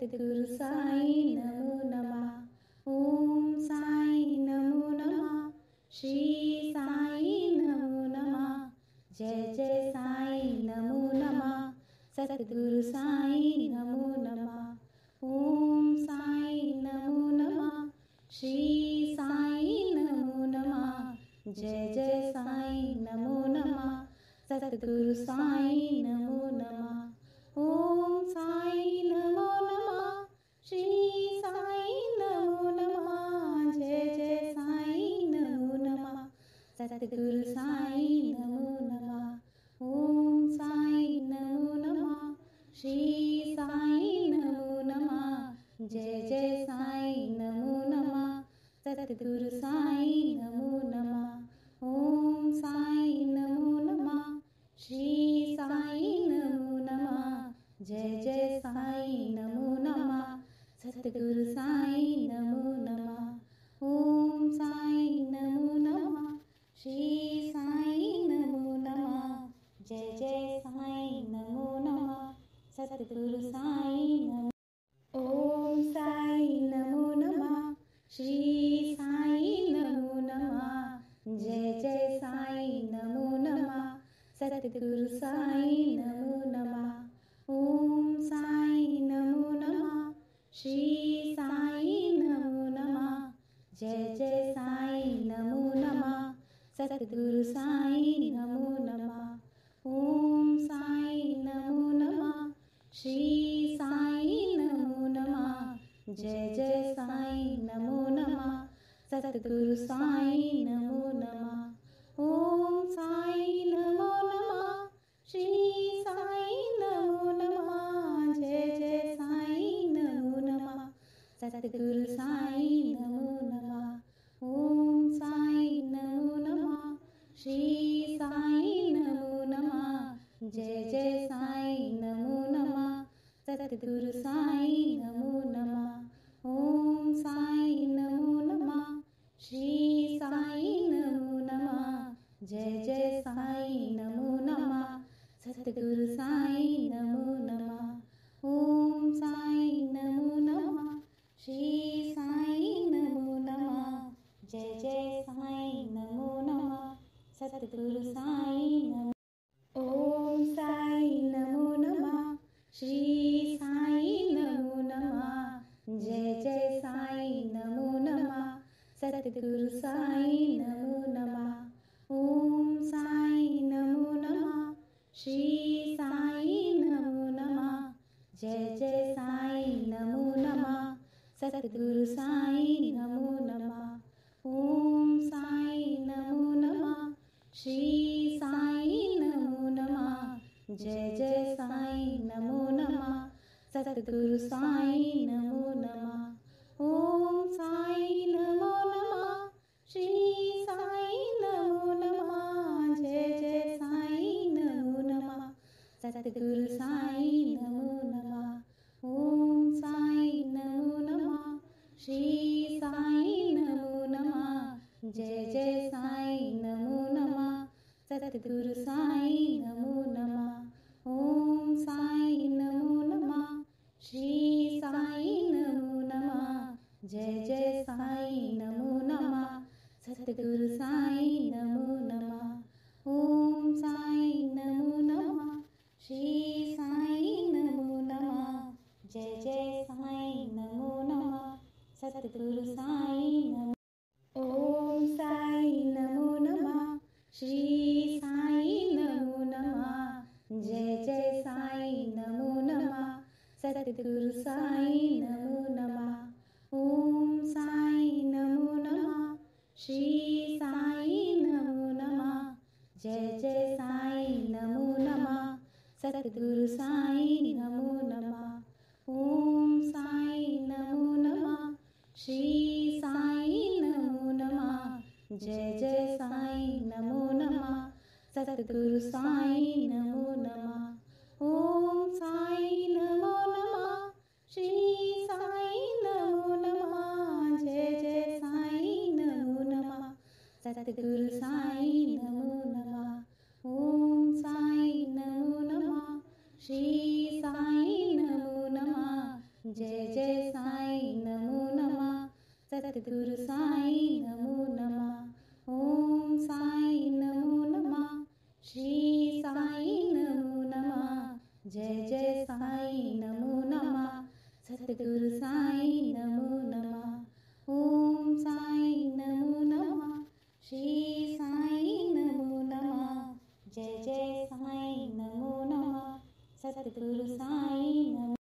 सद्गुरु साई नमो नमः। ओम साई नमो नमः। श्री साई नमो नमः। जय जय साई नमो नमः। सद्गुरु साई नमो नमः। ओम साई नमो नमः। श्री साई नमो नमः। जय जय साई नमो नमः। सद्गुरु साई नमो नमः। ओम साई नमो नमः। श्री साई नमो नमः। जय जय साई नमो नमः। सद्गुरु साई नमो नमः। ओम साई नमो नमः। श्री साई नमो नमः। जय जय साई नमो नमः। सद्गुरु साई नमो नमः। ओम साई नमो नमः। श्री साई नमो नमः। जय जय साई नमो नमः। सद्गुरु साई नमो नमः। ओम साई नमो नमः। श्री साई नमो नमः। जय जय साई नमो नमः। सद्गुरु साई नमो। ओम साई नमो नमः। श्री साई नमो नमः। जय जय साई नमो नमः। सद्गुरु साई नमो नमः। ओम साई नमो नमः। श्री साई नमो नमः। जय जय साई नमो नमः। सद्गुरु साई नमो नमः। ओम साई नमो नमः। श्री साई नमो नमः। जय जय साई नमो नमः। सद्गुरु साई नमो नमः। ओम साई नमो नमः। श्री साई नमो नमः। जय जय साई नमो नमः। सद्गुरु साई नमो नमः। ओम साई नमो नमः। श्री साई नमो नमः। जय जय साई नमो नमः। सद्गुरु साई नमो नमः। ओम साई नमो नमः। श्री साई नमो नमः। जय जय साई नमो नमः। सद्गुरु साई नमो नमः। ओम साई नमो नमः। श्री साई नमो नमः। जय जय साई नमो नमः। सद्गुरु साई नमो। ओम साई नमो नमः। श्री साई नमो नमः। जय जय साई नमो नमः। सद्गुरु साई नमो नमः। ओम साई नमो नमः। श्री साई नमो नमः। जय जय साई नमो नमः। सद्गुरु साई नमो नमः। ओम साई नमो नमः। श्री साई नमो नमः। जय जय साई नमो नमः। सद्गुरु साई नमो नमः। ओम साई नमो नमः। श्री साई नमो नमः। जय जय साई नमो नमः। सद्गुरु साई नमो नमः। ओम साई नमो नमः। श्री साई नमो नमः। जय जय साई नमो नमः। सद्गुरु साई नमो नमः। ओम साई नमो नमः। श्री साई नमो नमः। जय जय साई नमो नमः। सद्गुरु साई नमो नमः। ओम साई नमो नमः। श्री साई नमो नमः। जय जय साई नमो नमः। सद्गुरु साई नमो। ओम साई नमो नमः। श्री साई नमो नमः। जय जय साई नमो नमः। सद्गुरु साई नमो नमः। ओम साई नमो नमः। श्री साई नमो नमः। जय जय साई नमो नमः। सद्गुरु साई नमो नमः। ओम साई नमो नमः। श्री साई नमो नमः। जय जय साई नमो नमः। सद्गुरु साई नमो नमः। ओम साई नमो नमः। श्री साई नमो नमः। जय जय साई नमो नमः। सद्गुरु साई नमो नमः। ओम साई नमो नमः। श्री साई नमो नमः। जय जय साईं नमो नमः। सतगुरु साईं नमो नमः। ओम साईं नमो नमः। श्री साईं नमो नमः। जय जय साईं नमो नमः। सतगुरु साईं नमो नमः। ओम साईं नमो नमः। श्री साईं नमो नमः। जय जय साईं नमो नमः। सतगुरु साईं नमो।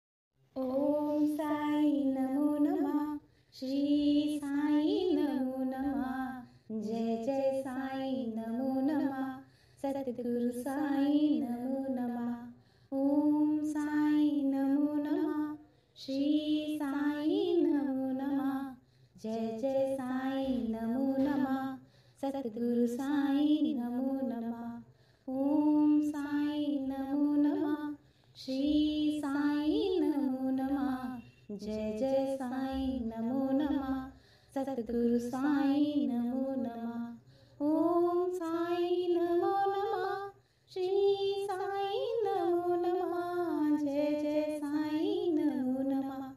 ओम साईं नमो नमः। श्री साईं नमो नमः। जय जय साईं नमो नमः। सतगुरु साईं नमो नमः। ओम साईं नमो नमः। श्री साईं नमो नमः। जय जय साईं नमो नमः। सतगुरु साईं नमो नमः। ओम साईं नमो नमः। श्री साईं नमो नमः। जय जय साईं नमो नमः। सतगुरु साईं नमो नमः। ओम साईं नमो नमः। श्री साईं नमो नमः। जय जय साईं नमो नमः।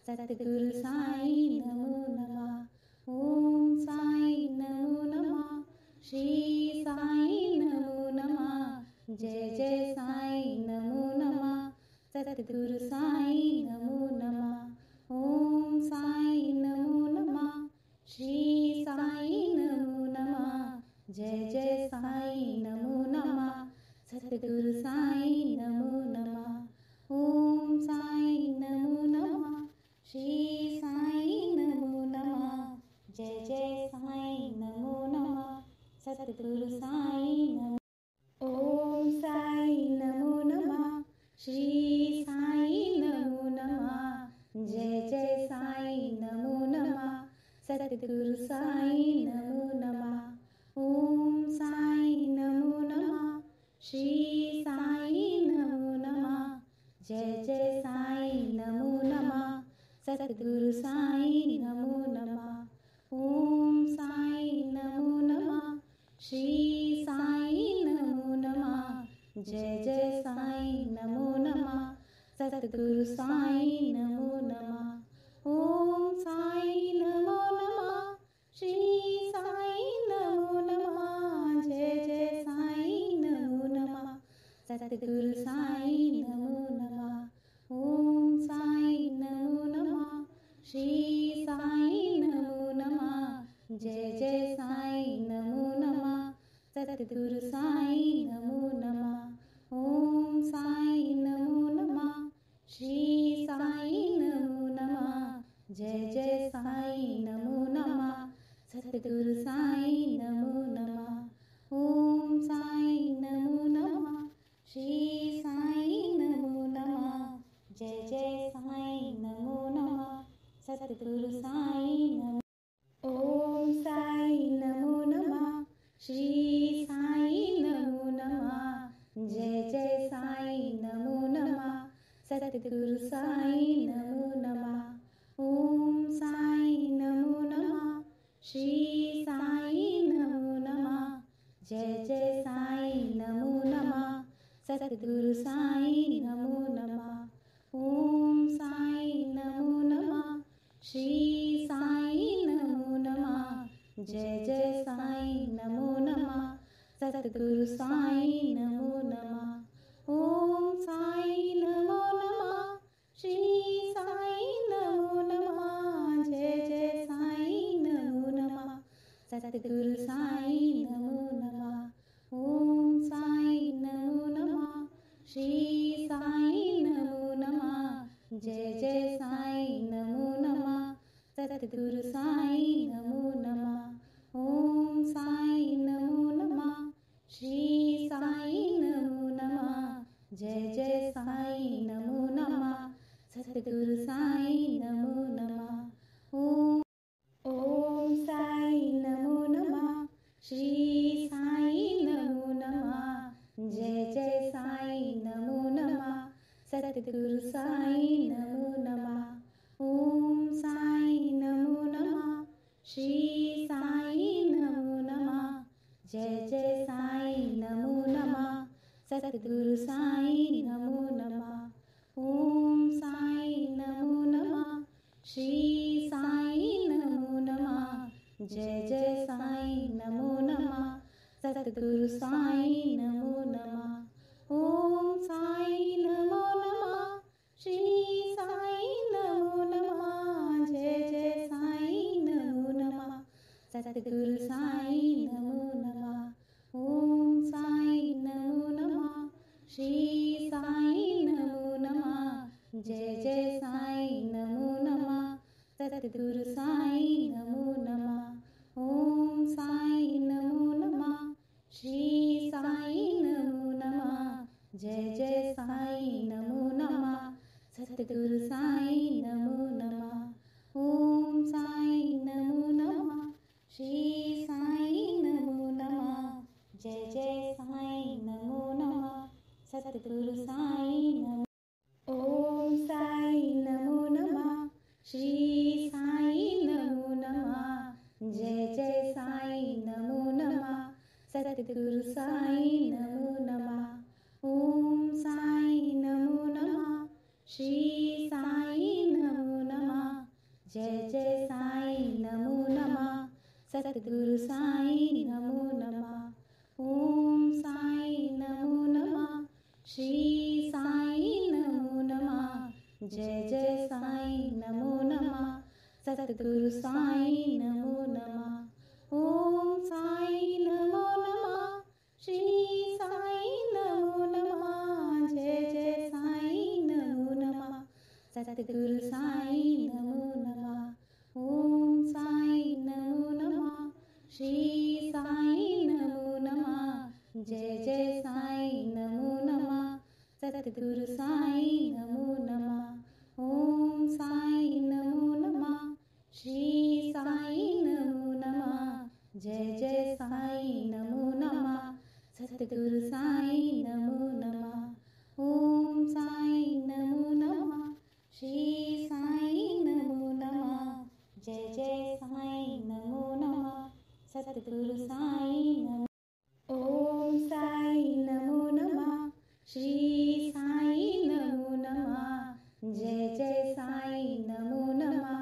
सतगुरु साईं नमो नमः। ओम साईं नमो नमः। श्री साईं नमो नमः। जय जय साईं नमो नमः। सतगुरु साईं नमो नमः। ओम साईं नमो नमः। श्री साईं नमो नमः। जय जय साईं नमो नमः। सतगुरु साईं नमो नमः। ओम साईं नमो नमः। श्री साईं नमो नमः। जय जय साईं नमो नमः। सतगुरु साईं नमो। ओम साईं नमो नमः। श्री साईं नमो नमः। जय जय साईं नमो नमः। सतगुरु साईं नमो नमः। ओम साईं नमो नमः। श्री साईं नमो नमः। जय जय साईं नमो नमः। सतगुरु साईं नमो नमः। ओम साईं नमो नमः। श्री साईं नमो नमः। जय जय साईं नमो नमः। सतगुरु साईं नमो नमः। ओम साईं नमो नमः। श्री साईं नमो नमः। जय जय साईं नमो नमः। सतगुरु साईं नमो नमः। ओम साईं नमो नमः। श्री साईं नमो नमः। जय जय साईं नमो नमः। सतगुरु साईं नमो नमः। ओम साईं नमो नमः। श्री साईं नमो नमः। जय जय साईं नमो नमः। सतगुरु साईं नमो नमः। ओम साईं नमो नमः। श्री साईं नमो नमः। जय जय साईं नमो नमः। सतगुरु साईं नमो। ओम साईं नमो नमः। श्री साईं नमो नमः। जय जय साईं नमो नमः। सतगुरु साईं नमो नमः। ओम साईं नमो नमः। श्री साईं नमो नमः। जय जय साईं नमो नमः। सतगुरु साईं नमो नमः। ओम साईं नमो नमः। श्री साईं नमो नमः। जय जय साईं नमो नमः। सतगुरु साईं नमो नमः। ओम साईं नमो नमः। श्री साईं नमो नमः। जय जय साईं नमो नमः। सतगुरु साईं नमो नमः। ओम साईं नमो नमः। श्री साईं नमो नमः। जय जय साईं नमो नमः। सतगुरु साईं नमो नमः। ओम साईं नमो नमः। श्री साईं नमो नमः। जय जय साईं नमो नमः। सतगुरु साईं नमो नमः। ओम साईं नमो नमः। श्री साईं नमो नमः। जय जय साईं नमो नमः। सतगुरु साईं नमो नमः। ओम साईं नमो नमः। श्री साईं नमो नमः। जय जय साईं नमो नमः। सतगुरु साईं नमो नमः। ओम साईं नमो नमः। जय जय साईं नमो नमः सतगुरु साईं नमो नमः ओम साईं नमो नमः श्री साईं नमो नमः जय जय साईं नमो नमः सतगुरु साईं नमो नमः ओम साईं नमो नमः श्री साईं नमो नमः जय जय साईं नमो नमः सतगुरु साईं नमो नमः ओम साईं नमो नमः श्री साईं नमो नमः जय जय साईं नमो नमः सतगुरु साईं नमो नमः ओम साईं नमो नमः श्री साईं नमो नमः जय जय साईं नमो नमः सतगुरु साईं नमो ओम साईं नमो नमः श्री साईं नमो नमः जय जय साईं नमो नमः सतगुरु साईं नमो नमः ओम साईं नमो नमः श्री साईं नमो नमः जय जय साईं नमो नमः सतगुरु साईं नमो नमः ओम साईं नमो नमः श्री साईं नमो नमः जय जय साईं नमो नमः सतगुरु साईं नमो नमः ओम साईं नमो नमः श्री साईं नमो नमः जय जय साईं नमो नमः सतगुरु साईं नमो नमः ओम साईं नमो नमः श्री साईं नमो नमः जय जय साईं नमो नमः सतगुरु साईं नमो नमः ओम साईं नमो नमः श्री साईं नमो नमः जय जय साईं नमो नमः सतगुरु साईं नमो नमः ओम साईं नमो नमः श्री साईं नमो नमः जय जय साईं नमो नमः सतगुरु साईं नमो ओम साईं नमो नमः श्री साईं नमो नमः जय जय साईं नमो नमः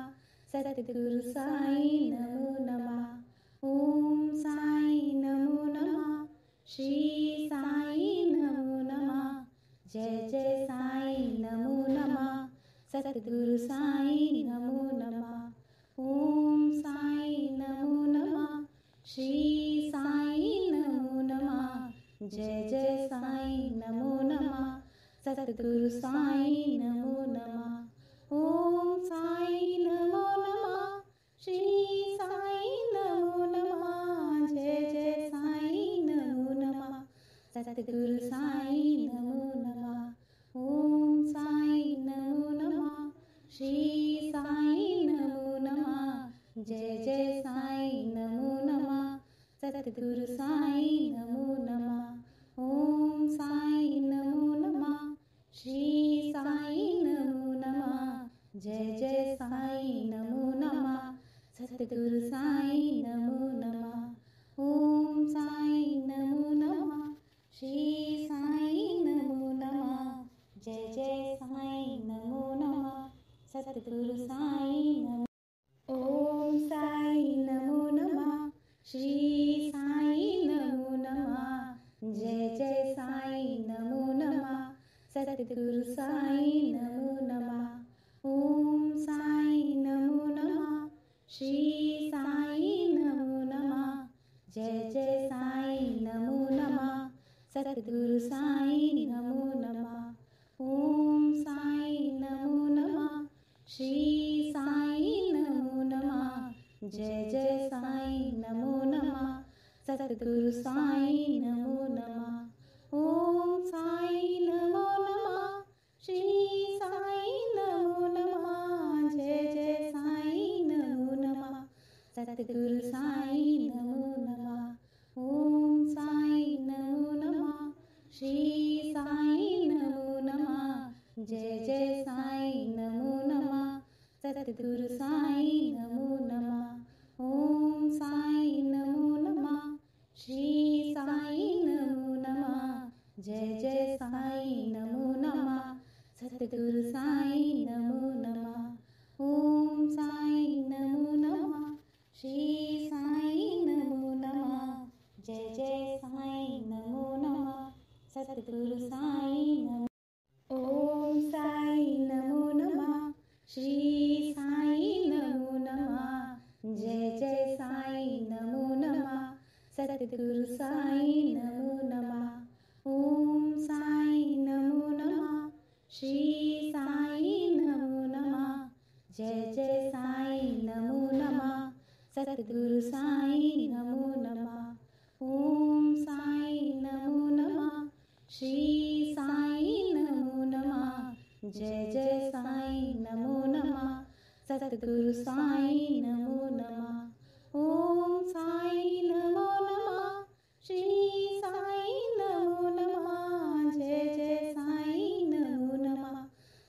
सतगुरु साईं नमो नमः ओम साईं नमो नमः श्री साईं नमो नमः जय जय साईं नमो नमः सतगुरु साईं नमो नमः ओम साईं नमो नमः श्री साईं नमो नमः जय जय साईं नमो नमः सतगुरु साईं नमो नमः ओम साईं नमो नमः श्री साईं नमो नमः जय जय साईं नमो नमः सतगुरु साईं नमो नमः ओम साईं नमो नमः श्री साईं नमो नमः जय जय साईं नमो नमः सतगुरु साईं नमो नमः ओम साईं नमो नमः श्री साईं नमो नमः जय जय साईं नमो नमः सतगुरु साईं नमो नमः ओम साईं नमो नमः श्री साईं नमो नमः जय जय साईं नमो नमः सतगुरु साईं नमो ओम साईं नमो नमः श्री साईं नमो नमः जय जय साईं नमो नमः सतगुरु साईं नमो नमः ओम साईं नमो नमः श्री साईं नमो नमः जय जय साईं नमो नमः सतगुरु साईं नमो नमः ओम साईं नमो नमः श्री साईं नमो नमः जय जय साईं नमो नमः सतगुरु साईं नमो नमः ओम साईं नमो नमः श्री साईं नमो नमः जय जय साईं नमो नमः सतगुरु साईं नमो नमः ओम साईं नमो नमः श्री साईं नमो नमः जय जय साईं नमो नमः सतगुरु साईं नमो नमः ओम साईं नमो नमः श्री साईं सतगुरु साईं नमो नमः। ओम साईं नमो नमः। श्री साईं नमो नमः। जय जय साईं नमो नमः। सतगुरु साईं नमो नमः। ओम साईं नमो नमः। श्री साईं नमो नमः। जय जय साईं नमो नमः। सतगुरु साईं नमो नमः। ओम साईं नमो नमः। श्री साईं नमो नमः। जय जय साईं नमो नमः।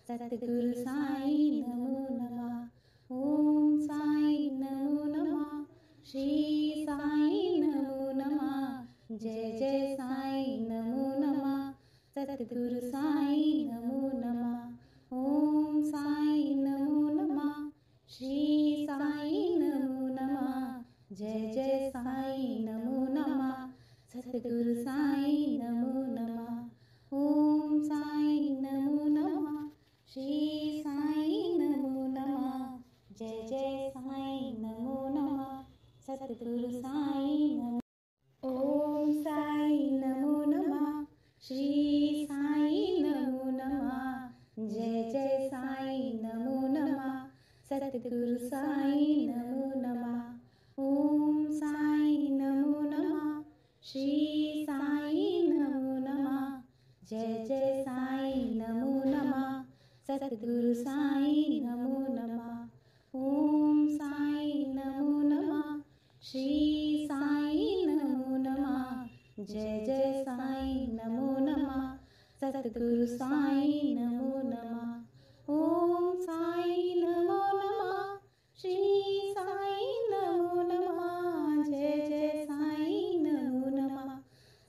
सतगुरु साईं नमो नमः। ओम साईं नमो नमः। श्री साईं नमो नमः। जय जय साईं नमो नमः। सतगुरु साईं नमो नमः। ओम साईं नमो नमः। श्री साईं नमो नमः। जय जय साईं नमो नमः। सतगुरु साईं नमो नमः। ओम साईं नमो नमः। श्री साईं नमो नमः। जय जय साईं नमो नमः। सतगुरु साईं नमो। ओम साईं नमो नमः। श्री साईं नमो नमः। जय जय साईं नमो नमः। सतगुरु साईं नमो नमः। ओम साईं नमो नमः। श्री साईं नमो नमः। जय जय साईं नमो नमः। सतगुरु साईं नमो नमः। ओम साईं नमो नमः। श्री साईं नमो नमः। जय जय साईं नमो नमः। सतगुरु साईं नमो नमः। ओम साईं नमो नमः। श्री साईं नमो नमः। जय जय साईं नमो नमः।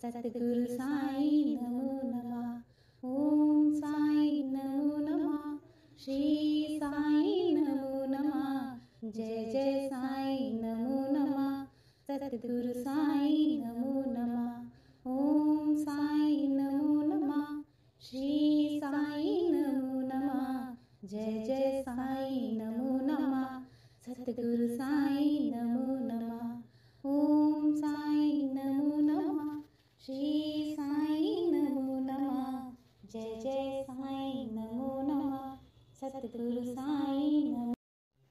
सतगुरु साईं नमो नमः। ओम साईं नमो नमः। श्री साईं नमो नमः। जय जय साईं नमो नमः। सतगुरु साईं नमो नमः। ओम साईं नमो नमः। श्री साईं नमो नमः। जय जय साईं नमो नमः। सतगुरु साईं नमो नमः। ओम साईं नमो नमः। श्री साईं नमो नमः। जय जय साईं नमो नमः। सतगुरु साईं नमो।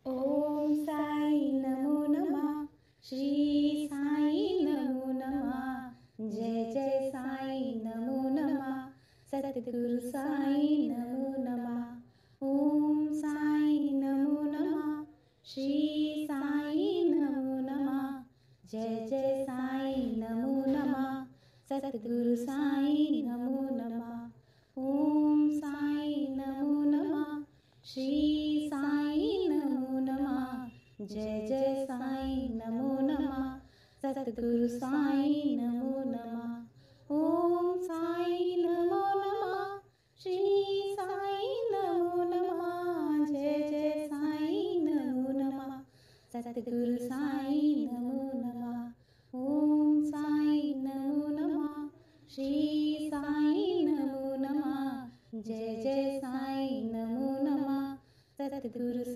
ओम साईं नमो नमः। श्री साईं नमो नमः। जय जय साईं नमो नमः। सतगुरु साईं नमो नमः। ओम साईं नमो नमः। श्री साईं नमो नमः। जय जय साईं नमो नमः। सतगुरु साईं नमो नमः। ओम साईं नमो नमः। श्री साईं नमो नमः। जय जय साईं नमो नमः। सतगुरु साईं नमो नमः। ओम साईं नमो नमः। श्री साईं नमो नमः। जय जय साईं नमो नमः। सतगुरु साईं नमो नमः। ओम साईं नमो नमः। श्री साईं नमो नमः। जय जय साईं नमो नमः। सतगुरु